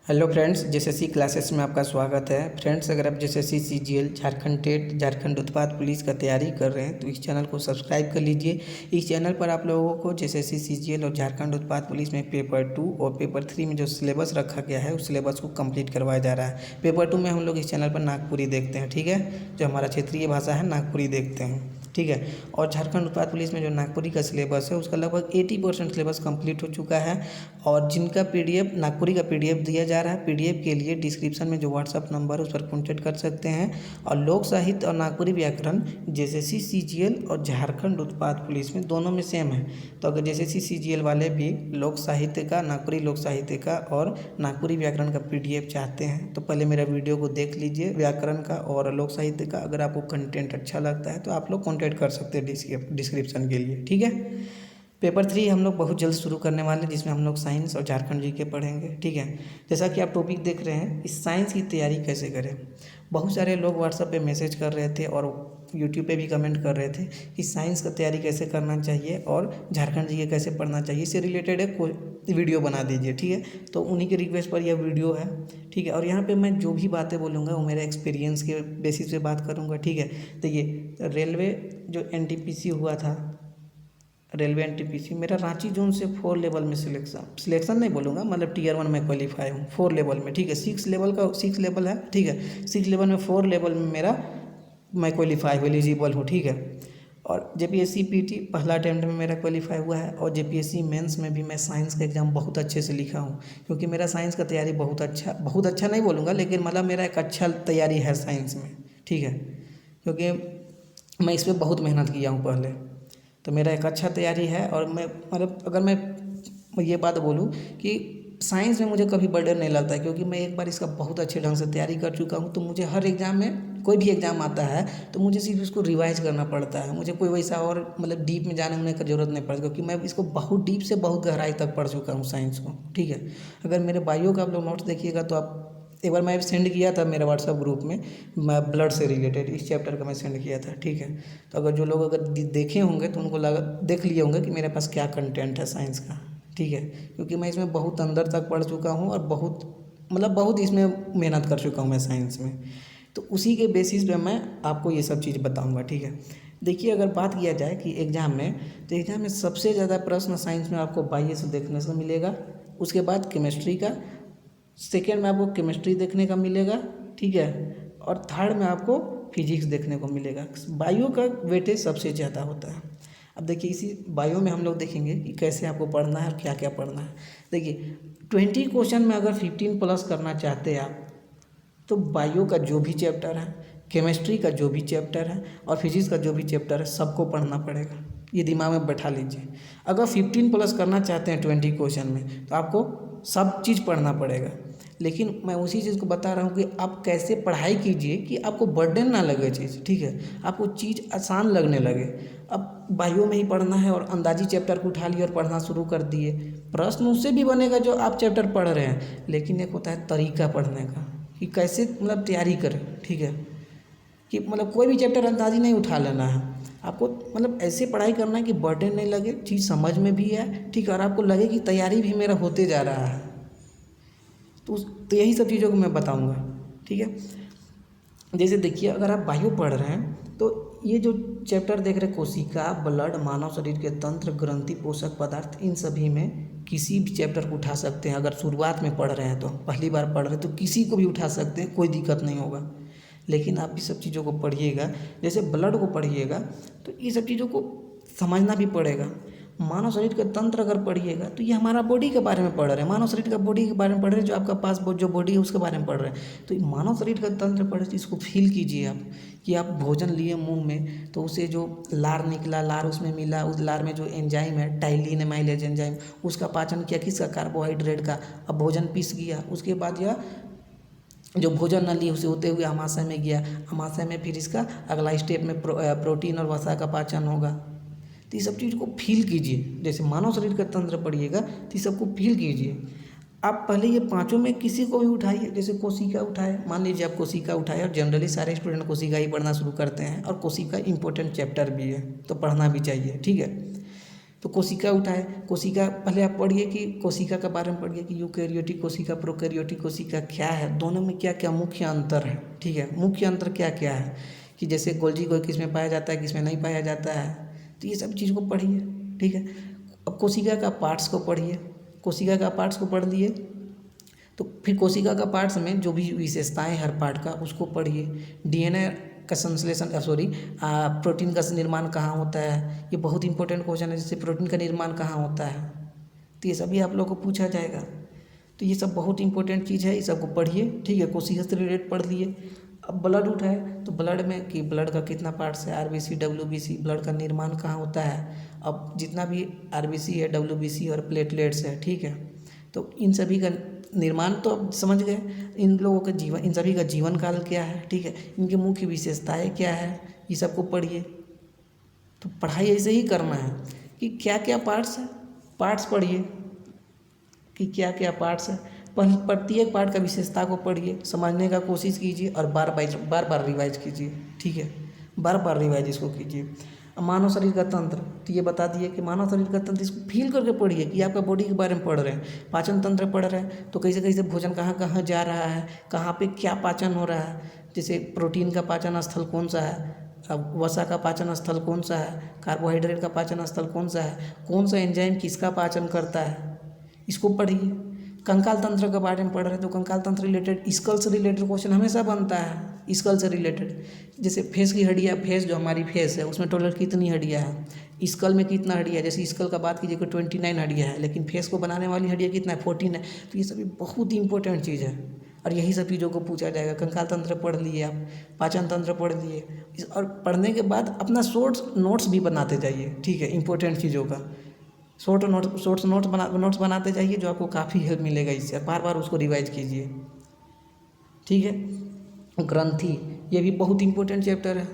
Hello friends, JSSC classes में आपका स्वागत है। फ्रेंड्स, अगर आप JSSC CGL, Jharkhand TET, Jharkhand उत्पाद पुलिस का तैयारी कर रहे हैं तो इस चैनल को सब्सक्राइब कर लीजिए। इस चैनल पर आप लोगों को जेएसएससी सीजीएल और झारखंड उत्पाद पुलिस में पेपर 2 और पेपर 3 में जो सिलेबस रखा गया है उस सिलेबस को कंप्लीट करवाया जा रहा है। पेपर 2 में हम लोग इस चैनल पर नागपुरी देखते हैं, ठीक है, जो हमारा क्षेत्रीय भाषा है नागपुरी देखते हैं, ठीक है। और झारखंड उत्पाद पुलिस में जो नागपुरी का सिलेबस है उसका लगभग 80% सिलेबस कंप्लीट हो चुका है। और जिनका पीडीएफ नागपुरी का पीडीएफ दिया जा रहा है, पीडीएफ के लिए डिस्क्रिप्शन में जो व्हाट्सअप नंबर है उस पर कॉन्टैक्ट कर सकते हैं। और लोक साहित्य और नागपुरी व्याकरण जेएसएससी सीजीएल और झारखंड उत्पाद पुलिस में दोनों में सेम है। तो अगर जेएसएससी सीजीएल वाले भी लोक साहित्य का, नागपुरी लोक साहित्य का और नागपुरी व्याकरण का पीडीएफ चाहते हैं तो पहले मेरा वीडियो को देख लीजिए, व्याकरण का और लोक साहित्य का। अगर आपको कंटेंट अच्छा लगता है तो आप लोग कॉन्टैक्ट कर सकते हैं डिस्क्रिप्शन के लिए, ठीक है। पेपर 3 हम लोग बहुत जल्द शुरू करने वाले हैं, जिसमें हम लोग साइंस और झारखंड जीके पढ़ेंगे, ठीक है। जैसा कि आप टॉपिक देख रहे हैं, इस साइंस की तैयारी कैसे करें। बहुत सारे लोग व्हाट्सएप पे मैसेज कर रहे थे और यूट्यूब पे भी कमेंट कर रहे थे कि साइंस का तैयारी कैसे करना चाहिए और झारखंड जीके कैसे पढ़ना चाहिए, इससे रिलेटेड एक कोई वीडियो बना दीजिए, ठीक है। तो उन्हीं के रिक्वेस्ट पर यह वीडियो है, ठीक है। और यहाँ पे मैं जो भी बातें बोलूँगा वो मेरे एक्सपीरियंस के बेसिस पे बात करूँगा, ठीक है। तो ये रेलवे जो एनटीपीसी हुआ था, रेलवे एनटीपीसी, मेरा रांची जोन से 4 लेवल में सिलेक्शन नहीं बोलूँगा, मतलब टीयर 1 में क्वालिफाई हूँ 4 लेवल में, ठीक है। 6 लेवल है, ठीक है। 6 लेवल में 4 लेवल में मेरा मैं क्वालिफाई हूँ, एलिजिबल हूँ, ठीक है। और जेपीएससी पीटी पहला अटैम्प्ट में मेरा क्वालिफाई हुआ है। और जेपीएससी मेंस में भी मैं साइंस का एग्ज़ाम बहुत अच्छे से लिखा हूँ, क्योंकि मेरा साइंस का तैयारी बहुत अच्छा नहीं बोलूँगा, लेकिन मतलब मेरा एक अच्छा तैयारी है साइंस में, ठीक है। क्योंकि मैं इस पर बहुत मेहनत किया हूँ पहले, तो मेरा एक अच्छा तैयारी है। और मैं मतलब अगर मैं ये बात बोलूँ कि साइंस में मुझे कभी बर्डन नहीं लगता है, क्योंकि मैं एक बार इसका बहुत अच्छे ढंग से तैयारी कर चुका हूँ। तो मुझे हर एग्ज़ाम में, कोई भी एग्ज़ाम आता है तो मुझे सिर्फ उसको रिवाइज करना पड़ता है। मुझे कोई वैसा और मतलब डीप में जाने की ज़रूरत नहीं पड़ती, क्योंकि मैं इसको बहुत डीप से बहुत गहराई तक पढ़ चुका हूँ साइंस को, ठीक है। अगर मेरे बायो का आप लोग नोट्स देखिएगा तो आप, एक बार मैं सेंड किया था मेरे व्हाट्सएप ग्रुप में, मैं ब्लड से रिलेटेड इस चैप्टर का मैं सेंड किया था, ठीक है। तो अगर जो लोग अगर देखे होंगे तो उनको देख लिए होंगे कि मेरे पास क्या कंटेंट है साइंस का, ठीक है। क्योंकि मैं इसमें बहुत अंदर तक पढ़ चुका हूँ और बहुत इसमें मेहनत कर चुका हूँ मैं साइंस में। तो उसी के बेसिस पे मैं आपको ये सब चीज़ बताऊँगा, ठीक है। देखिए, अगर बात किया जाए कि एग्ज़ाम में, तो एग्ज़ाम में सबसे ज़्यादा प्रश्न साइंस में आपको बायो से देखने से मिलेगा। उसके बाद केमिस्ट्री का, सेकेंड में आपको केमिस्ट्री देखने का मिलेगा, ठीक है। और थर्ड में आपको फिजिक्स देखने को मिलेगा। बायो का वेटेज सबसे ज़्यादा होता है। अब देखिए, इसी बायो में हम लोग देखेंगे कि कैसे आपको पढ़ना है और क्या क्या पढ़ना है। देखिए, 20 क्वेश्चन में अगर 15 प्लस करना चाहते हैं आप, तो बायो का जो भी चैप्टर है, केमिस्ट्री का जो भी चैप्टर है और फिजिक्स का जो भी चैप्टर है, सबको पढ़ना पड़ेगा। ये दिमाग में बैठा लीजिए। अगर 15 प्लस करना चाहते हैं 20 क्वेश्चन में तो आपको सब चीज़ पढ़ना पड़ेगा। लेकिन मैं उसी चीज़ को बता रहा हूँ कि आप कैसे पढ़ाई कीजिए कि आपको बर्डन ना लगे चीज़, ठीक है, आपको चीज़ आसान लगने लगे। अब बायो में ही पढ़ना है और अंदाजी चैप्टर को उठा लिए और पढ़ना शुरू कर दिए, प्रश्न उससे भी बनेगा जो आप चैप्टर पढ़ रहे हैं। लेकिन एक होता है तरीका पढ़ने का, कि कैसे मतलब तैयारी करें, ठीक है। कि मतलब कोई भी चैप्टर अंदाजी नहीं उठा लेना है आपको, मतलब ऐसे पढ़ाई करना है कि बर्डन नहीं लगे, चीज़ समझ में भी है, ठीक है, और आपको लगे कि तैयारी भी मेरा होते जा रहा है। तो यही सब चीज़ों को मैं बताऊंगा, ठीक है। जैसे देखिए, अगर आप बायो पढ़ रहे हैं तो ये जो चैप्टर देख रहे हैं, कोशिका, ब्लड, मानव शरीर के तंत्र, ग्रंथि, पोषक पदार्थ, इन सभी में किसी भी चैप्टर को उठा सकते हैं। अगर शुरुआत में पढ़ रहे हैं, तो पहली बार पढ़ रहे हैं तो किसी को भी उठा सकते हैं, कोई दिक्कत नहीं होगा। लेकिन आप इस सब चीज़ों को पढ़िएगा, जैसे ब्लड को पढ़िएगा तो ये सब चीज़ों को समझना भी पड़ेगा। मानव शरीर का तंत्र अगर पढ़िएगा तो ये हमारा बॉडी के बारे में पढ़ रहे हैं, मानव शरीर का बॉडी के बारे में पढ़ रहे हैं, जो आपका पास जो बॉडी है उसके बारे में पढ़ रहे हैं। तो मानव शरीर का तंत्र पढ़ रहे, इसको फील कीजिए आप, कि आप भोजन लिए मुंह में तो उसे जो लार निकला, लार उसमें मिला, उस लार में जो एंजाइम है टाइलिन एमाइलेज एंजाइम, उसका पाचन किया किसका, कार्बोहाइड्रेट का। अब भोजन पीस गया, उसके बाद यह जो भोजन नली उसे होते हुए आमाशय में गया, आमाशय में फिर इसका अगला स्टेप में प्रोटीन और वसा का पाचन होगा। तो ये सब चीज़ को फील कीजिए। जैसे मानव शरीर का तंत्र पढ़िएगा तो ये सबको फील कीजिए। आप पहले ये पांचों में किसी को भी उठाइए, जैसे कोशिका उठाए, मान लीजिए आप कोशिका उठाए, और जनरली सारे स्टूडेंट कोशिका ही पढ़ना शुरू करते हैं, और कोशिका इंपॉर्टेंट चैप्टर भी है तो पढ़ना भी चाहिए, ठीक है। तो कोशिका उठाए, कोशिका पहले आप पढ़िए कि कोशिका के बारे में पढ़िए कि यूकैरियोटिक कोशिका प्रोकैरियोटिक कोशिका क्या है, दोनों में क्या क्या मुख्य अंतर है। ठीक है, मुख्य अंतर क्या क्या है कि जैसे गोल्जी कोई किस में पाया जाता है, किस में नहीं पाया जाता है, तो ये सब चीज़ को पढ़िए। ठीक है, अब कोशिका का पार्ट्स को पढ़िए। कोशिका का पार्ट्स को पढ़ लिए तो फिर कोशिका का पार्ट्स में जो भी विशेषताएं हर पार्ट का उसको पढ़िए। डीएनए का संश्लेषण प्रोटीन का निर्माण कहाँ होता है, ये बहुत इंपॉर्टेंट क्वेश्चन है। जैसे प्रोटीन का निर्माण कहाँ होता है, तो ये सभी आप लोग को पूछा जाएगा। तो ये सब बहुत इंपॉर्टेंट चीज़ है, ये सबको पढ़िए। ठीक है, कोशिका से रिलेटेड पढ़ लिए। अब ब्लड उठाए तो ब्लड में कि ब्लड का कितना पार्ट्स है, आरबीसी डब्ल्यूबीसी, ब्लड का निर्माण कहाँ होता है। अब जितना भी आरबीसी है, डब्ल्यूबीसी और प्लेटलेट्स है, ठीक है, तो इन सभी का निर्माण तो अब समझ गए। इन लोगों का जीवन, इन सभी का जीवन काल क्या है, ठीक है, इनकी मुख्य विशेषताएं क्या है, ये सबको पढ़िए। तो पढ़ाई ऐसे ही करना है कि क्या क्या पार्ट्स है, पार्ट्स पढ़िए कि क्या क्या पार्ट्स है। प्रत्येक पार्ट का विशेषता को पढ़िए, समझने का कोशिश कीजिए और बार बार रिवाइज कीजिए। ठीक है, बार बार रिवाइज इसको कीजिए। मानव शरीर का तंत्र, तो ये बता दिए कि मानव शरीर का तंत्र, इसको फील करके पढ़िए कि आपका बॉडी के बारे में पढ़ रहे हैं। पाचन तंत्र पढ़ रहे हैं तो कैसे कैसे भोजन कहाँ कहाँ जा रहा है, कहाँ पे क्या पाचन हो रहा है। जैसे प्रोटीन का पाचन स्थल कौन सा है, अब वसा का पाचन स्थल कौन सा है, कार्बोहाइड्रेट का पाचन स्थल कौन सा है, कौन सा एंजाइम किसका पाचन करता है, इसको पढ़िए। कंकाल तंत्र के बारे में पढ़ रहे हैं तो कंकाल तंत्र रिलेटेड, स्कल से रिलेटेड क्वेश्चन हमेशा बनता है। स्कल से रिलेटेड जैसे फेस की हड्डियाँ, फेस जो हमारी फेस है उसमें टोटल कितनी हड्डियाँ है, स्कल में कितना हड्डियाँ है। जैसे स्कल का बात कीजिए तो 29 हड्डियाँ है, लेकिन फेस को बनाने वाली हड्डियाँ कितना है, 14 है। तो ये सभी बहुत इंपॉर्टेंट चीज़ है और यही सब चीज़ों को पूछा जाएगा। कंकाल तंत्र पढ़ लिए आप, पाचन तंत्र पढ़ लिए, और पढ़ने के बाद अपना शॉर्ट नोट्स भी बनाते जाइए। ठीक है, इंपॉर्टेंट चीज़ों का शॉर्ट नोट्स बनाते जाइए, जो आपको काफ़ी हेल्प मिलेगा इससे। बार बार उसको रिवाइज कीजिए। ठीक है, ग्रंथि, ये भी बहुत इंपॉर्टेंट चैप्टर है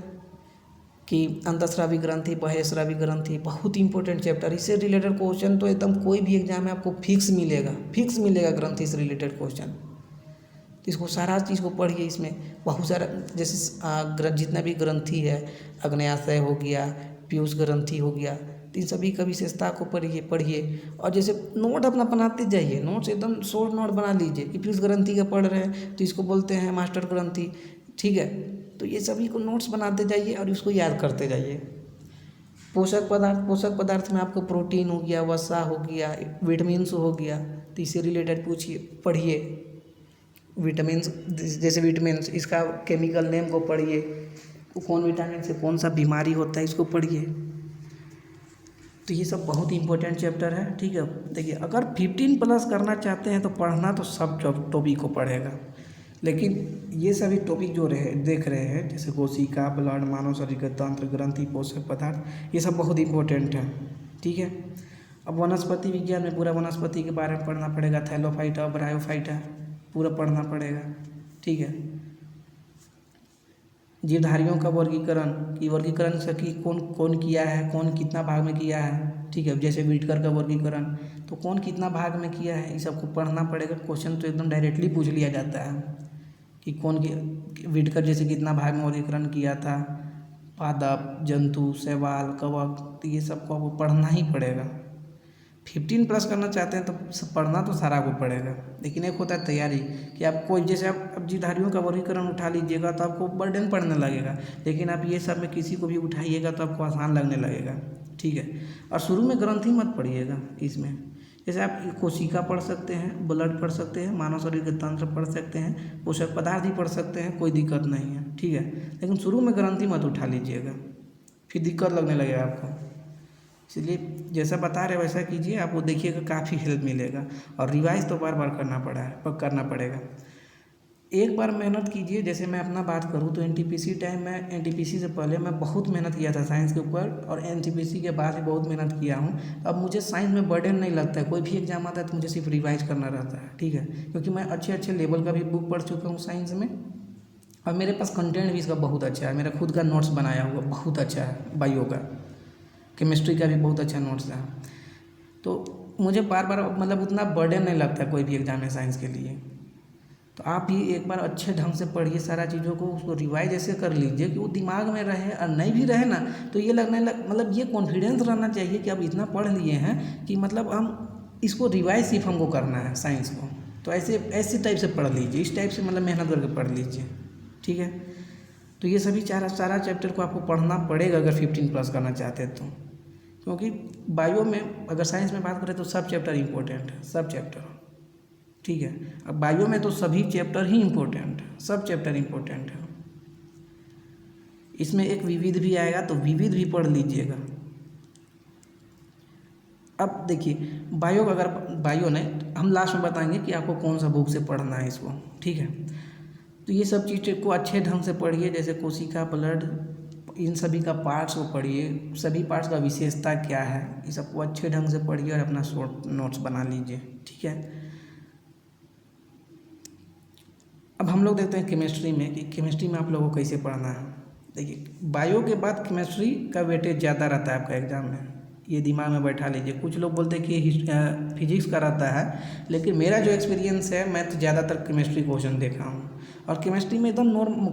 कि अंतःस्रावी ग्रंथि, बाह्यस्रावी ग्रंथि, बहुत इंपॉर्टेंट चैप्टर। इससे रिलेटेड क्वेश्चन तो एकदम कोई भी एग्जाम में आपको फिक्स मिलेगा ग्रंथि से रिलेटेड क्वेश्चन। तो इसको सारा चीज़ को पढ़िए। इसमें बहुत सारा, जैसे जितना भी ग्रंथि है, अग्न्याशय हो गया, पीयूष ग्रंथि हो गया, तो इन सभी का विशेषता को पढ़िए। और जैसे नोट अपना बनाते जाइए, नोट्स एकदम शॉर्ट नोट बना लीजिए कि पीयूष ग्रंथि का पढ़ रहे हैं तो इसको बोलते हैं मास्टर ग्रंथि। ठीक है, तो ये सभी को नोट्स बनाते जाइए और उसको याद करते जाइए। पोषक पदार्थ में आपको प्रोटीन हो गया, वसा हो गया, विटामिन्स हो गया, तो इससे रिलेटेड पढ़िए। विटामिन्स, जैसे विटामिन्स, इसका केमिकल नेम को पढ़िए, कौन विटामिन से कौन सा बीमारी होता है इसको पढ़िए। तो ये सब बहुत इंपॉर्टेंट चैप्टर है। ठीक है, देखिए अगर 15+ करना चाहते हैं तो पढ़ना तो सब टॉपिक को पढ़ेगा, लेकिन ये सभी टॉपिक जो देख रहे हैं, जैसे कोशिका, ब्लड, मानव शरीर का तंत्र, ग्रंथि, पोषक पदार्थ, ये सब बहुत इंपॉर्टेंट है। ठीक है, अब वनस्पति विज्ञान में पूरा वनस्पति के बारे में पढ़ना पड़ेगा, थैलोफाइटा, ब्रायोफाइटा, पूरा पढ़ना पड़ेगा। ठीक है, जीवधारियों का वर्गीकरण से कि कौन कौन किया है, कौन कितना भाग में किया है। ठीक है, जैसे व्हिटकर का वर्गीकरण, तो कौन कितना भाग में किया है, ये सबको पढ़ना पड़ेगा। क्वेश्चन तो एकदम डायरेक्टली पूछ लिया जाता है कि व्हिटकर जैसे कितना भाग में वर्गीकरण किया था, पादप, जंतु, शैवाल, कवक, तो ये सबको आपको पढ़ना ही पड़ेगा। 15+ करना चाहते हैं तो पढ़ना तो सारा को पड़ेगा, लेकिन एक होता है तैयारी कि आपको, जैसे आप जीवधारियों का वर्गीकरण उठा लीजिएगा तो आपको बर्डन पड़ने लगेगा, लेकिन आप ये सब में किसी को भी उठाइएगा तो आपको आसान लगने लगेगा। ठीक है, और शुरू में ग्रंथि मत पढ़िएगा। इसमें जैसे आप कोशिका पढ़ सकते हैं, ब्लड पढ़ सकते हैं, मानव शरीर के तंत्र पढ़ सकते हैं, पोषक पदार्थ भी पढ़ सकते हैं, कोई दिक्कत नहीं है। ठीक है, लेकिन शुरू में ग्रंथि मत उठा लीजिएगा, फिर दिक्कत लगने लगेगा आपको। इसलिए जैसा बता रहे वैसा कीजिए, आपको देखिएगा काफ़ी हेल्प मिलेगा। और रिवाइज तो बार बार करना पड़ेगा। एक बार मेहनत कीजिए। जैसे मैं अपना बात करूँ तो एनटीपीसी टाइम में, एनटीपीसी से पहले मैं बहुत मेहनत किया था साइंस के ऊपर, और एनटीपीसी के बाद भी बहुत मेहनत किया हूँ। अब मुझे साइंस में बर्डन नहीं लगता है, कोई भी एग्जाम आता है तो मुझे सिर्फ रिवाइज करना रहता है। ठीक है, क्योंकि मैं अच्छे लेवल का भी बुक पढ़ चुका हूँ साइंस में, और मेरे पास कंटेंट भी इसका बहुत अच्छा है। मेरा खुद का नोट्स बनाया हुआ बहुत अच्छा है, बायो का, केमिस्ट्री का भी बहुत अच्छा नोट्स है। तो मुझे बार बार मतलब उतना बर्डन नहीं लगता कोई भी एग्जाम है साइंस के लिए। तो आप भी एक बार अच्छे ढंग से पढ़िए सारा चीज़ों को, उसको रिवाइज ऐसे कर लीजिए कि वो दिमाग में रहे, और नहीं भी रहे ना तो ये मतलब ये कॉन्फिडेंस रहना चाहिए कि आप इतना पढ़ लिए हैं कि मतलब हम इसको रिवाइज सिर्फ हमको करना है साइंस को। तो ऐसे टाइप से पढ़ लीजिए, इस टाइप से मतलब मेहनत करके पढ़ लीजिए, ठीक है। तो ये सभी सारा चैप्टर को आपको पढ़ना पड़ेगा अगर 15+ करना चाहते हैं तो, क्योंकि बायो में अगर साइंस में बात करें तो सब चैप्टर इम्पोर्टेंट है, सब चैप्टर, ठीक है। अब बायो में तो सभी चैप्टर ही इम्पोर्टेंट है, सब चैप्टर इम्पोर्टेंट है। इसमें एक विविध भी आएगा तो विविध भी पढ़ लीजिएगा। अब देखिए बायो ने हम लास्ट में बताएंगे कि आपको कौन सा बुक से पढ़ना है इसको, ठीक है। तो ये सब चीज़ को अच्छे ढंग से पढ़िए, जैसे कोशिका, ब्लड, इन सभी का पार्ट्स को पढ़िए, सभी पार्ट्स का विशेषता क्या है, ये सबको अच्छे ढंग से पढ़िए और अपना शॉर्ट नोट्स बना लीजिए, ठीक है। अब हम लोग देखते हैं केमिस्ट्री में कि केमिस्ट्री में आप लोगों को कैसे पढ़ना है। देखिए बायो के बाद केमिस्ट्री का वेटेज ज़्यादा रहता है आपका एग्जाम में, ये दिमाग में बैठा लीजिए। कुछ लोग बोलते हैं कि फिजिक्स का रहता है, लेकिन मेरा जो एक्सपीरियंस है मैं तो ज़्यादातर केमिस्ट्री क्वेश्चन देखा हूँ। और केमिस्ट्री में एकदम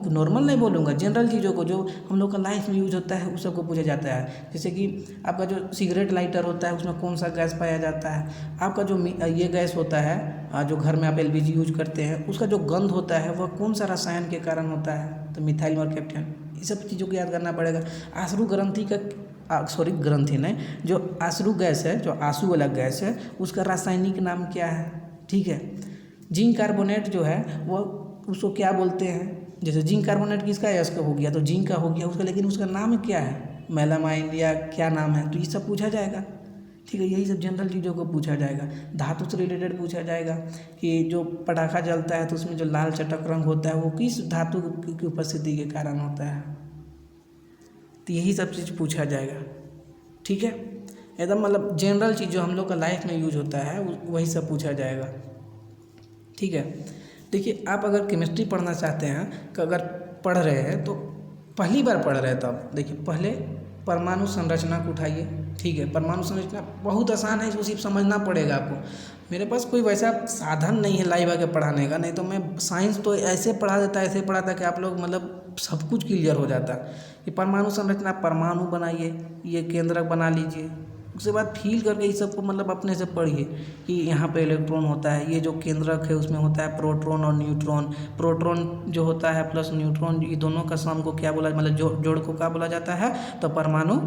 नॉर्मल नहीं बोलूँगा, जनरल चीज़ों को जो हम लोग का लाइफ में यूज होता है उस सबको पूछा जाता है। जैसे कि आपका जो सिगरेट लाइटर होता है उसमें कौन सा गैस पाया जाता है, आपका जो ये गैस होता है जो घर में आप LPG यूज करते हैं उसका जो गंध होता है वह कौन सा रसायन के कारण होता है, तो मिथाइल मर्कैप्टन, ये सब चीज़ों को याद करना पड़ेगा। आश्रु ग्रंथि का ग्रंथि नहीं, जो आश्रु गैस है, जो आंसू वाला गैस है, उसका रासायनिक नाम क्या है, ठीक है। जिंक कार्बोनेट जो है वो उसको क्या बोलते हैं, जैसे जिंक कार्बोनेट किसका है, इसका हो गया तो जिंक का हो गया उसका, लेकिन उसका नाम क्या है, मेलामाइन या क्या नाम है, तो ये सब पूछा जाएगा, ठीक है। यही सब जनरल चीज़ों को पूछा जाएगा। धातु से रिलेटेड पूछा जाएगा कि जो पटाखा जलता है तो उसमें जो लाल चटक रंग होता है वो किस धातु की उपस्थिति के कारण होता है, तो यही सब चीज़ पूछा जाएगा, ठीक है। एकदम मतलब जनरल चीज़ जो हम लोग का लाइफ में यूज होता है वही सब पूछा जाएगा, ठीक है। देखिए आप अगर केमिस्ट्री पढ़ना चाहते हैं कि अगर पढ़ रहे हैं तो पहली बार पढ़ रहे हैं तब देखिए पहले परमाणु संरचना को उठाइए, ठीक है। परमाणु संरचना बहुत आसान है, इसको सिर्फ समझना पड़ेगा आपको। मेरे पास कोई वैसा साधन नहीं है लाइव आके पढ़ाने का, नहीं तो मैं साइंस तो ऐसे पढ़ाता कि आप लोग मतलब सब कुछ क्लियर हो जाता कि परमाणु संरचना, परमाणु बनाइए, ये केंद्रक बना लीजिए, उसके बाद फील करके इस सबको मतलब अपने से पढ़िए कि यहाँ पे इलेक्ट्रॉन होता है, ये जो केंद्रक है उसमें होता है प्रोटॉन और न्यूट्रॉन। प्रोटॉन जो होता है प्लस न्यूट्रॉन, ये दोनों का सम को क्या बोला, मतलब जोड़ को क्या बोला जाता है, तो परमाणु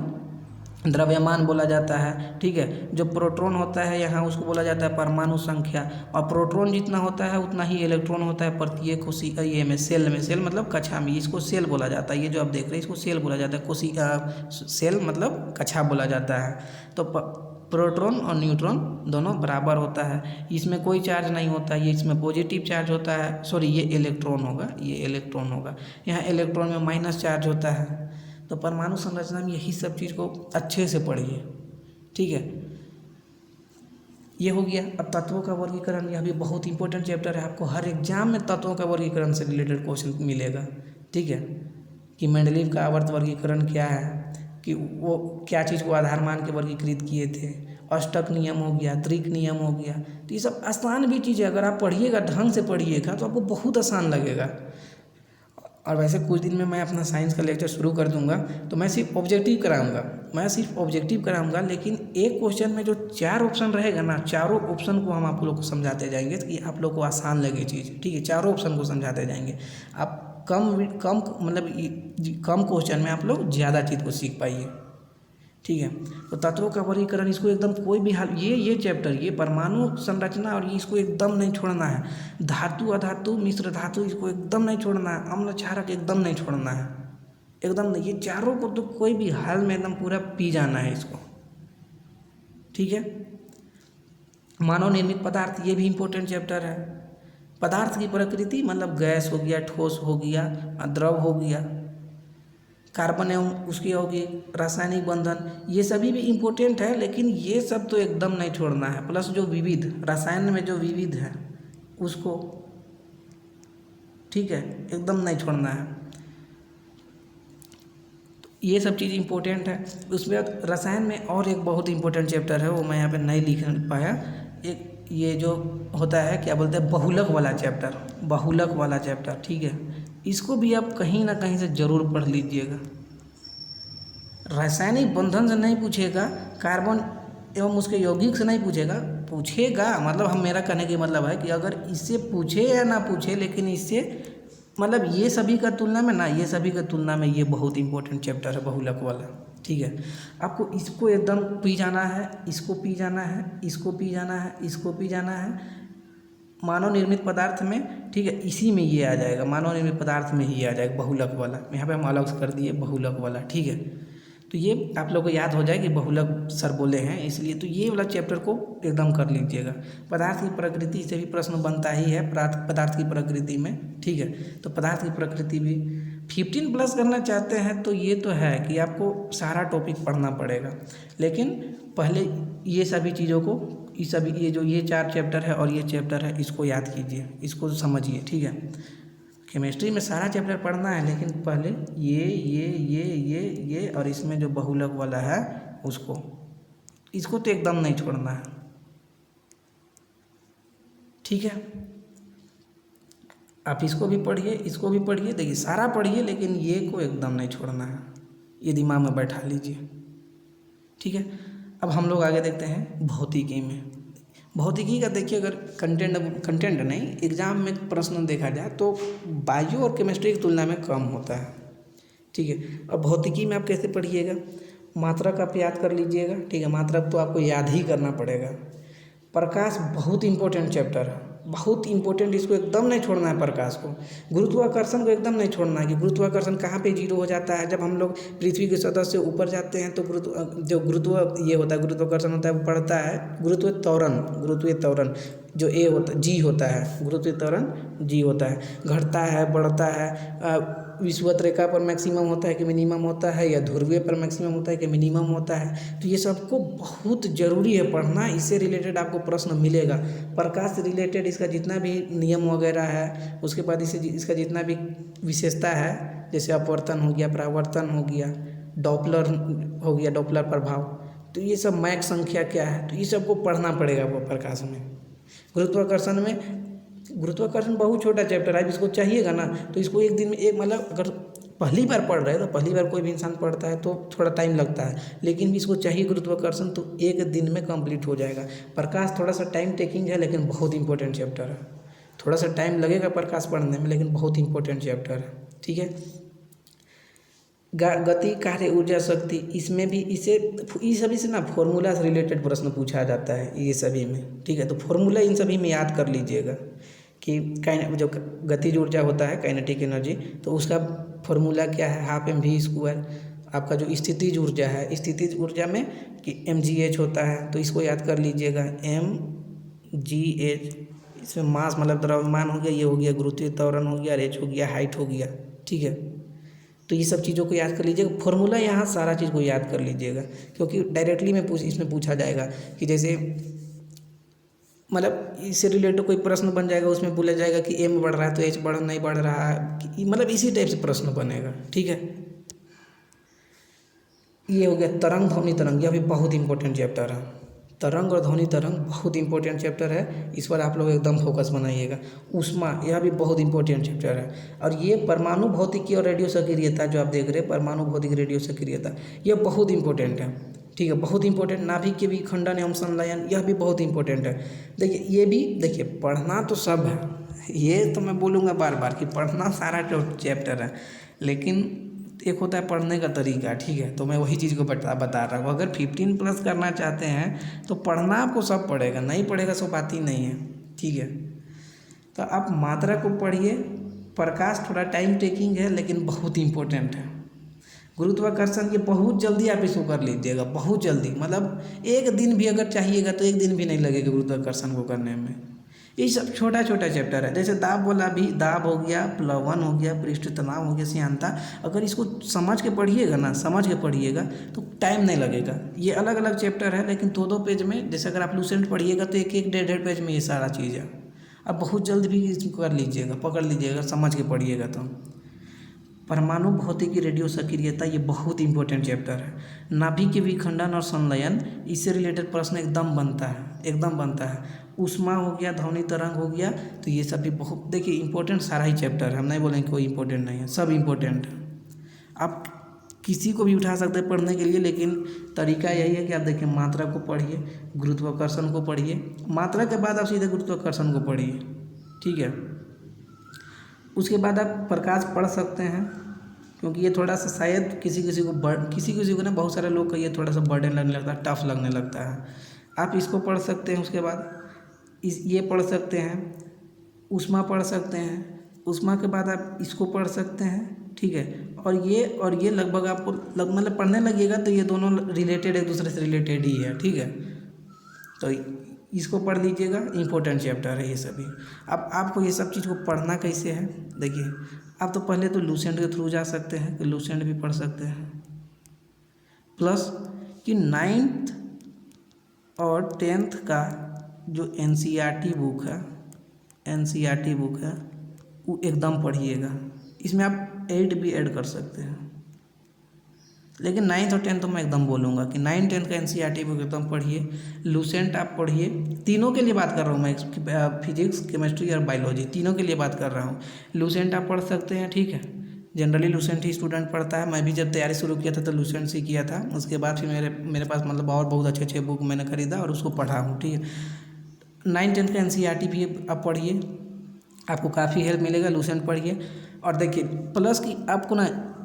द्रव्यमान बोला जाता है, ठीक है। जो प्रोटॉन होता है यहाँ उसको बोला जाता है परमाणु संख्या, और प्रोटॉन जितना होता है उतना ही इलेक्ट्रॉन होता है प्रत्येक ये में सेल मतलब कक्षा में, इसको सेल बोला जाता है। ये जो आप देख रहे हैं इसको सेल बोला जाता है, सेल मतलब कक्षा बोला जाता है। तो प्रोटॉन और न्यूट्रॉन दोनों बराबर होता है, इसमें कोई चार्ज नहीं होता, ये इसमें पॉजिटिव चार्ज होता है, सॉरी ये इलेक्ट्रॉन होगा, यहाँ इलेक्ट्रॉन में माइनस चार्ज होता है। तो परमाणु संरचना में यही सब चीज़ को अच्छे से पढ़िए, ठीक है। ये हो गया। अब तत्वों का वर्गीकरण, यह भी बहुत इंपॉर्टेंट चैप्टर है, आपको हर एग्जाम में तत्वों का वर्गीकरण से रिलेटेड क्वेश्चन मिलेगा, ठीक है। कि मेंडलीव का आवर्त वर्गीकरण क्या है, कि वो क्या चीज़ को आधार मान के वर्गीकृत किए थे, अष्टक नियम हो गया, त्रिक नियम हो गया, तो ये सब आसान भी चीज़ है, अगर आप पढ़िएगा ढंग से पढ़िएगा तो आपको बहुत आसान लगेगा। और वैसे कुछ दिन में मैं अपना साइंस का लेक्चर शुरू कर दूंगा, तो मैं सिर्फ ऑब्जेक्टिव कराऊंगा, लेकिन एक क्वेश्चन में जो 4 ऑप्शन रहेगा ना, चारों ऑप्शन को हम आप लोग को समझाते जाएंगे कि आप लोग को आसान लगे चीज़, ठीक है। चारों ऑप्शन को समझाते जाएंगे, आप कम कम क्वेश्चन में आप लोग ज़्यादा चीज़ को सीख पाइए, ठीक है। तो तत्वों का वर्गीकरण, इसको एकदम कोई भी हाल, ये चैप्टर, ये परमाणु संरचना और ये इसको एकदम नहीं छोड़ना है। धातु, अधातु, मिश्र धातु, इसको एकदम नहीं छोड़ना है। अम्ल क्षारक एकदम नहीं छोड़ना है, एकदम नहीं। ये चारों को तो कोई भी हाल में एकदम पूरा पी जाना है इसको, ठीक है। मानव निर्मित पदार्थ, ये भी इम्पोर्टेंट चैप्टर है। पदार्थ की प्रकृति मतलब गैस हो गया, ठोस हो गया, द्रव हो गया, कार्बन एवं उसकी होगी रासायनिक बंधन, ये सभी भी इम्पोर्टेंट है, लेकिन ये सब तो एकदम नहीं छोड़ना है। प्लस जो विविध, रसायन में जो विविध है उसको, ठीक है, एकदम नहीं छोड़ना है। तो ये सब चीज़ इम्पोर्टेंट है। उसके बाद रसायन में और एक बहुत इम्पोर्टेंट चैप्टर है, वो मैं यहाँ पे नहीं लिख पाया, एक ये जो होता है क्या बोलते हैं बहुलक वाला चैप्टर, बहुलक वाला चैप्टर, ठीक है, इसको भी आप कहीं ना कहीं से ज़रूर पढ़ लीजिएगा। रासायनिक बंधन से नहीं पूछेगा, कार्बन एवं उसके यौगिक से नहीं पूछेगा, पूछेगा मतलब हम मेरा कहने की मतलब है कि अगर इससे पूछे या ना पूछे, लेकिन इससे मतलब ये सभी का तुलना में ना, ये सभी का तुलना में ये बहुत इंपॉर्टेंट चैप्टर है बहुलक वाला, ठीक है। आपको इसको एकदम पी जाना है, इसको पी जाना है, इसको पी जाना है, इसको पी जाना है मानव निर्मित पदार्थ में, ठीक है, इसी में ये आ जाएगा, मानव निर्मित पदार्थ में ही आ जाएगा बहुलक वाला। यहाँ पे हम अलग से कर दिए बहुलक वाला, ठीक है। तो ये आप लोगों को याद हो जाए कि बहुलक सर बोले हैं, इसलिए तो ये वाला चैप्टर को एकदम कर लीजिएगा। पदार्थ की प्रकृति से भी प्रश्न बनता ही है, पदार्थ की प्रकृति में, ठीक है। तो पदार्थ की प्रकृति भी 15 प्लस करना चाहते हैं तो ये तो है कि आपको सारा टॉपिक पढ़ना पड़ेगा, लेकिन पहले ये सभी चीज़ों को, ये जो ये 4 चैप्टर है और ये चैप्टर है, इसको याद कीजिए, इसको समझिए, ठीक है। केमिस्ट्री में सारा चैप्टर पढ़ना है, लेकिन पहले ये और इसमें जो बहुलक वाला है इसको तो एकदम नहीं छोड़ना है, ठीक है। आप इसको भी पढ़िए, इसको भी पढ़िए, देखिए सारा पढ़िए, लेकिन ये को एकदम नहीं छोड़ना है, ये दिमाग में बैठा लीजिए, ठीक है। अब हम लोग आगे देखते हैं भौतिकी में। भौतिकी का देखिए, अगर कंटेंट नहीं, एग्ज़ाम में प्रश्न देखा जाए तो बायो और केमिस्ट्री की तुलना में कम होता है, ठीक है। अब भौतिकी में आप कैसे पढ़िएगा, मात्रक आप याद कर लीजिएगा, ठीक है, मात्रक तो आपको याद ही करना पड़ेगा। प्रकाश बहुत इंपॉर्टेंट चैप्टर है, बहुत इंपॉर्टेंट, इसको एकदम नहीं छोड़ना है प्रकाश को। गुरुत्वाकर्षण को एकदम नहीं छोड़ना है कि गुरुत्वाकर्षण कहाँ पे 0 हो जाता है, जब हम लोग पृथ्वी की सतह से ऊपर जाते हैं तो गुरुत्वाकर्षण होता है वो बढ़ता है, गुरुत्वीय त्वरण जो जी होता है, गुरुत्वीय त्वरण जी होता है, घटता है, बढ़ता है, विषुवत रेखा पर मैक्सिमम होता है कि मिनिमम होता है, या ध्रुवीय पर मैक्सिमम होता है कि मिनिमम होता है। तो ये सबको बहुत ज़रूरी है पढ़ना, इससे रिलेटेड आपको प्रश्न मिलेगा। प्रकाश से रिलेटेड इसका जितना भी नियम वगैरह है, उसके बाद इसका जितना भी विशेषता है, जैसे अपवर्तन हो गया, परावर्तन हो गया, डॉपलर हो गया, डॉपलर प्रभाव, तो ये सब मैक संख्या क्या है, तो ये सबको पढ़ना पड़ेगा वो प्रकाश में। गुरुत्वाकर्षण बहुत छोटा चैप्टर है, इसको चाहिएगा ना तो इसको एक दिन में मतलब अगर पहली बार पढ़ रहे हैं तो पहली बार कोई भी इंसान पढ़ता है तो थोड़ा टाइम लगता है, लेकिन भी इसको चाहिए गुरुत्वाकर्षण तो एक दिन में कंप्लीट हो जाएगा। प्रकाश थोड़ा सा टाइम टेकिंग है, लेकिन बहुत इंपॉर्टेंट चैप्टर है, थोड़ा सा टाइम लगेगा प्रकाश पढ़ने में, लेकिन बहुत इंपॉर्टेंट चैप्टर है, ठीक है। गति, कार्य, ऊर्जा, शक्ति, इसमें भी इस सभी से ना फॉर्मूला से रिलेटेड प्रश्न पूछा जाता है ये सभी में, ठीक है। तो फॉर्मूला इन सभी में याद कर लीजिएगा कि जो गतिज ऊर्जा होता है काइनेटिक एनर्जी, तो उसका फॉर्मूला क्या है, ½ mv²। आपका जो स्थितिज ऊर्जा है, स्थितिज ऊर्जा में कि mgh होता है, तो इसको याद कर लीजिएगा mgh। इसमें मास मतलब द्रव्यमान हो गया, ये हो गया गुरुत्वीय त्वरण हो गया, h हो गया, हाइट हो गया, ठीक है। तो ये सब चीज़ों को याद कर लीजिएगा, फॉर्मूला यहाँ सारा चीज़ को याद कर लीजिएगा, क्योंकि डायरेक्टली इसमें पूछा जाएगा कि जैसे मतलब इससे रिलेटेड कोई प्रश्न बन जाएगा, उसमें बोला जाएगा कि m बढ़ रहा है तो h नहीं बढ़ रहा है, मतलब इसी टाइप से प्रश्न बनेगा, ठीक है। ये हो गया तरंग, ध्वनि तरंग, यह भी बहुत इंपॉर्टेंट चैप्टर है। तरंग और ध्वनि तरंग बहुत इंपॉर्टेंट चैप्टर है, इस पर आप लोग एकदम फोकस बनाइएगा। ऊष्मा, यह भी बहुत इंपॉर्टेंट चैप्टर है। और ये परमाणु भौतिकी और रेडियो सक्रियता जो आप देख रहे हैं, परमाणु भौतिकी रेडियो सक्रियता, यह बहुत इंपॉर्टेंट है, ठीक है, बहुत इंपॉर्टेंट। नाभिक के विखंडन एवं संलयन, यह भी बहुत इंपॉर्टेंट है। देखिए ये भी देखिए, पढ़ना तो सब है, ये तो मैं बोलूँगा बार बार कि पढ़ना सारा चैप्टर है, लेकिन एक होता है पढ़ने का तरीका, ठीक है। तो मैं वही चीज़ को बता रहा हूँ, अगर 15 प्लस करना चाहते हैं तो पढ़ना आपको सब पड़ेगा, नहीं पढ़ेगा सो बात ही नहीं है, ठीक है। तो आप मात्रा को पढ़िए, प्रकाश थोड़ा टाइम टेकिंग है लेकिन बहुत इंपॉर्टेंट है। गुरुत्वाकर्षण ये बहुत जल्दी आप इसको कर लीजिएगा, बहुत जल्दी, मतलब एक दिन भी अगर चाहिएगा तो एक दिन भी नहीं लगेगा गुरुत्वाकर्षण को करने में। ये सब छोटा छोटा चैप्टर है, जैसे दाब वाला भी, दाब हो गया, प्लवन हो गया, पृष्ठ तनाव हो गया, श्यानता, अगर इसको समझ के पढ़िएगा ना, समझ के पढ़िएगा तो टाइम नहीं लगेगा। ये अलग अलग चैप्टर है, लेकिन 2-2 पेज में, जैसे अगर आप लूसेंट पढ़िएगा तो 1-1, 1.5 पेज में ये सारा चीज़ है। आप बहुत जल्द भी इसको कर लीजिएगा, पकड़ लीजिएगा, समझ के पढ़िएगा तो। परमाणु भौतिकी रेडियो सक्रियता, ये बहुत इंपॉर्टेंट चैप्टर है। नाभिक के विखंडन और संलयन, इससे रिलेटेड प्रश्न एकदम बनता है, एकदम बनता है। ऊष्मा हो गया, ध्वनि तरंग हो गया, तो ये सब भी बहुत देखिए इंपॉर्टेंट सारा ही चैप्टर है, हम नहीं बोलेंगे कोई इंपॉर्टेंट नहीं है, सब इंपॉर्टेंट है। आप किसी को भी उठा सकते हैं पढ़ने के लिए, लेकिन तरीका यही है कि आप देखिए मात्रा को पढ़िए, गुरुत्वाकर्षण को पढ़िए, मात्रा के बाद आप सीधे गुरुत्वाकर्षण को पढ़िए, ठीक है। उसके बाद आप प्रकाश पढ़ सकते हैं, क्योंकि ये थोड़ा सा शायद किसी किसी को ना, बहुत सारे लोग को ये थोड़ा सा बर्डन लगने लगता है, टफ लगने लगता है। आप इसको पढ़ सकते हैं। उसके बाद ये पढ़ सकते हैं, ऊष्मा पढ़ सकते हैं, ऊष्मा के बाद आप इसको पढ़ सकते हैं, ठीक है। और ये लगभग आपको मतलब पढ़ने लगिएगा तो ये दोनों रिलेटेड, एक दूसरे से रिलेटेड ही है, ठीक है। तो इसको पढ़ लीजिएगा, इम्पोर्टेंट चैप्टर है ये सभी। अब आपको ये सब चीज़ को पढ़ना कैसे है, देखिए आप तो पहले तो लूसेंट के थ्रू जा सकते हैं, कि लूसेंट भी पढ़ सकते हैं, प्लस कि 9th और 10th का जो NCERT बुक है वो एकदम पढ़िएगा। इसमें आप 8 भी ऐड कर सकते हैं, लेकिन 9th और 10th तो मैं एकदम बोलूँगा कि 9th 10th का NCERT बुक एकदम पढ़िए। लूसेंट आप पढ़िए, तीनों के लिए बात कर रहा हूँ मैं, फिजिक्स, केमिस्ट्री और बायोलॉजी, तीनों के लिए बात कर रहा हूँ। लूसेंट आप पढ़ सकते हैं, ठीक है। जनरली लूसेंट ही स्टूडेंट पढ़ता है, मैं भी जब तैयारी शुरू किया था तो लूसेंट से किया था। उसके बाद फिर मेरे पास मतलब और बहुत अच्छे बुक मैंने खरीदा और उसको पढ़ा हूँ, ठीक है। 9th 10th का NCERT भी आप पढ़िए, आपको काफ़ी हेल्प मिलेगा। लूसेंट पढ़िए। और देखिए प्लस कि आपको ना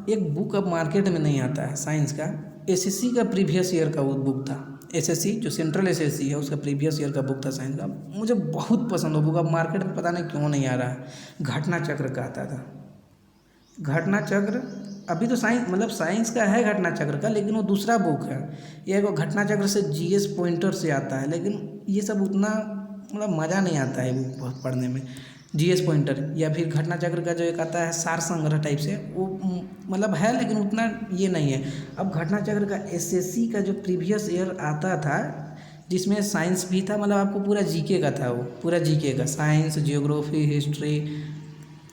एक बुक अब मार्केट में नहीं आता है साइंस का, SSC का प्रीवियस ईयर का वो बुक था। SSC जो सेंट्रल SSC है उसका प्रीवियस ईयर का बुक था साइंस का, मुझे बहुत पसंद वो बुक। अब मार्केट में पता नहीं क्यों नहीं आ रहा है। घटना चक्र का आता था, घटना चक्र। अभी तो साइंस का है घटना चक्र का, लेकिन वो दूसरा बुक है। ये वो घटना चक्र से GS पॉइंटर से आता है, लेकिन ये सब उतना मतलब मज़ा नहीं आता है बुक बहुत पढ़ने में। GS पॉइंटर या फिर घटना चक्र का जो एक आता है सार संग्रह टाइप से, वो मतलब है लेकिन उतना ये नहीं है। अब घटना चक्र का SSC का जो प्रीवियस ईयर आता था, जिसमें साइंस भी था, मतलब आपको पूरा GK का था, वो पूरा GK का, साइंस, जियोग्राफी, हिस्ट्री,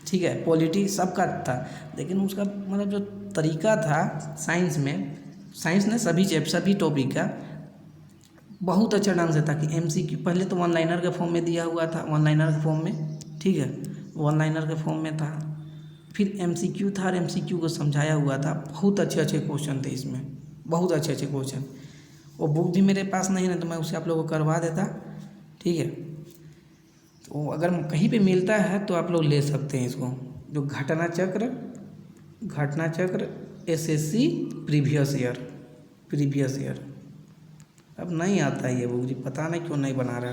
ठीक है, पॉलिटी सबका था। लेकिन उसका मतलब जो तरीका था साइंस में, साइंस ने सभी टॉपिक का बहुत अच्छा ढंग से था कि MCQ पहले तो वन लाइनर के फॉर्म में दिया हुआ था, वन लाइनर के फॉर्म में, ठीक है, वन लाइनर के फॉर्म में था। फिर MCQ था और MCQ को समझाया हुआ था। बहुत अच्छे क्वेश्चन थे इसमें, बहुत अच्छे क्वेश्चन। वो बुक भी मेरे पास नहीं है तो मैं उसे आप लोगों को करवा देता, ठीक है। तो अगर कहीं पे मिलता है तो आप लोग ले सकते हैं इसको, जो घटना चक्र SSC प्रीवियस ईयर। अब नहीं आता है ये बुक जी, पता नहीं क्यों नहीं बना रहा।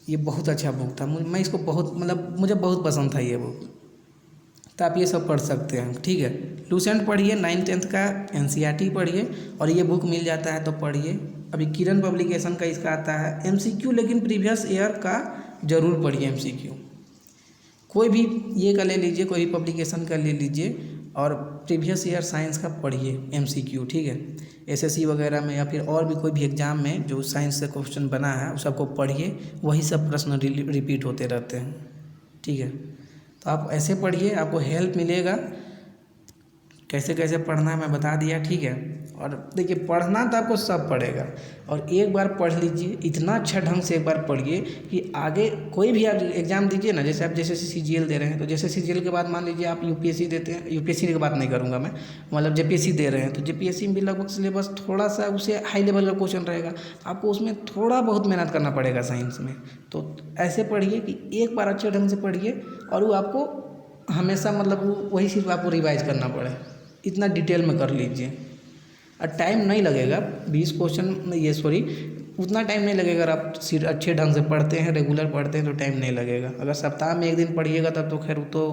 ये बहुत अच्छा बुक था, मैं इसको बहुत मतलब मुझे बहुत पसंद था ये बुक। तो आप ये सब पढ़ सकते हैं, ठीक है। लूसेंट पढ़िए, 9th 10th का NCERT पढ़िए, और ये बुक मिल जाता है तो पढ़िए। अभी किरण पब्लिकेशन का इसका आता है MCQ, लेकिन प्रीवियस ईयर का ज़रूर पढ़िए MCQ। कोई भी ये का ले लीजिए, कोई भी पब्लिकेशन का ले लीजिए, और प्रीवियस ईयर साइंस का पढ़िए MCQ, ठीक है। SSC वगैरह में या फिर और भी कोई भी एग्ज़ाम में जो साइंस से क्वेश्चन बना है उस सबको पढ़िए, वही सब प्रश्न रिपीट होते रहते हैं, ठीक है। तो आप ऐसे पढ़िए, आपको हेल्प मिलेगा। कैसे कैसे पढ़ना है मैं बता दिया, ठीक है। और देखिए पढ़ना तो आपको सब पड़ेगा, और एक बार पढ़ लीजिए, इतना अच्छा ढंग से एक बार पढ़िए कि आगे कोई भी आप एग्ज़ाम दीजिए ना, जैसे आप CGL दे रहे हैं, तो जैसे CGL के बाद मान लीजिए आप UPSC देते हैं, UPSC की बात नहीं करूँगा मैं, मतलब JPSC दे रहे हैं, तो JPSC में भी लगभग सिलेबस थोड़ा सा उसे हाई लेवल का क्वेश्चन रहेगा, आपको उसमें थोड़ा बहुत मेहनत करना पड़ेगा साइंस में। तो ऐसे पढ़िए कि एक बार अच्छे ढंग से पढ़िए, और वो आपको हमेशा मतलब वही सिर्फ आपको रिवाइज करना पड़े, इतना डिटेल में कर लीजिए। और टाइम नहीं लगेगा, 20 क्वेश्चन ये सॉरी उतना टाइम नहीं लगेगा। अगर आप अच्छे ढंग से पढ़ते हैं, रेगुलर पढ़ते हैं, तो टाइम नहीं लगेगा। अगर सप्ताह में 1 दिन पढ़िएगा तब तो खैर तो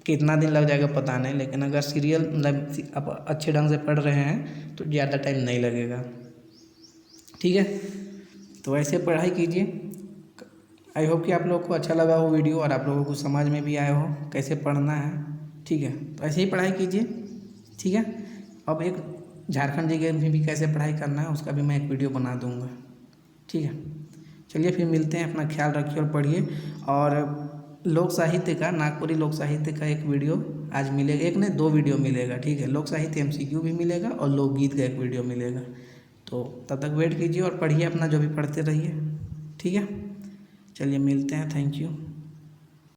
कितना दिन लग जाएगा पता नहीं, लेकिन अगर सीरियल मतलब आप अच्छे ढंग से पढ़ रहे हैं तो ज़्यादा टाइम नहीं लगेगा, ठीक है। तो ऐसे पढ़ाई कीजिए। आई होप कि आप लोगों को अच्छा लगा हो वीडियो, और आप लोगों को समझ में भी आया हो कैसे पढ़ना है, ठीक है। तो ऐसे ही पढ़ाई कीजिए, ठीक है। अब एक झारखंड जी में भी कैसे पढ़ाई करना है उसका भी मैं एक वीडियो बना दूंगा, ठीक है। चलिए फिर मिलते हैं, अपना ख्याल रखिए और पढ़िए। और लोक साहित्य का, नागपुरी लोक साहित्य का एक वीडियो आज मिलेगा, एक नहीं 2 वीडियो मिलेगा, ठीक है। लोक साहित्य MCQ भी मिलेगा और लोकगीत का एक वीडियो मिलेगा। तो तब तक वेट कीजिए और पढ़िए अपना, जो भी पढ़ते रहिए। ठीक है, चलिए मिलते हैं, थैंक यू।